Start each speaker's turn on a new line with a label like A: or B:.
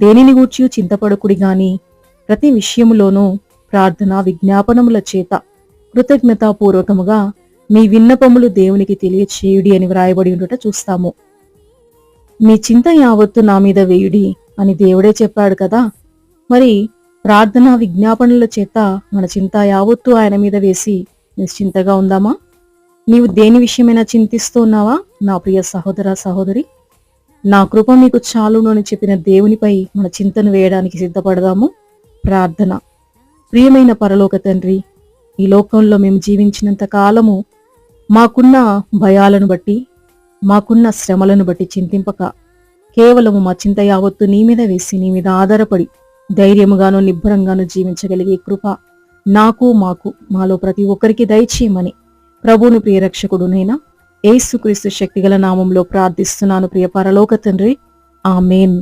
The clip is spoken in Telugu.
A: దేనిని గూర్చి చింతపడకుడి గాని ప్రతి విషయములోనూ ప్రార్థన విజ్ఞాపనముల చేత కృతజ్ఞతాపూర్వకముగా మీ విన్నపములు దేవునికి తెలియచేయుడి అని వ్రాయబడి ఉండుట చూస్తాము. మీ చింత యావత్తు నా మీద వేయుడి అని దేవుడే చెప్పాడు కదా. మరి ప్రార్థన విజ్ఞాపనల చేత మన చింత యావత్తు ఆయన మీద వేసి నిశ్చింతగా ఉందామా? నీవు దేని విషయమైనా చింతిస్తూ ఉన్నావా నా ప్రియ సహోదర సహోదరి? నా కృప మీకు చాలును అని చెప్పిన దేవునిపై మన చింతను వేయడానికి సిద్ధపడదాము. ప్రార్థన. ప్రియమైన పరలోక తండ్రి, ఈ లోకంలో మేము జీవించినంత కాలము మాకున్న భయాలను బట్టి, మాకున్న శ్రమలను బట్టి చింతింపక కేవలము మా చింత యావత్తు నీ మీద వేసి నీ మీద ఆధారపడి ధైర్యముగాను నిబ్బరంగాను జీవించగలిగే కృప నాకు మాలో ప్రతి ఒక్కరికి దయచేయమని ప్రభువుని ప్రియరక్షకుడునైనా యేసుక్రీస్తు శక్తిగల నామంలో ప్రార్థిస్తున్నాను ప్రియ పరలోక తండ్రి. ఆమేన్.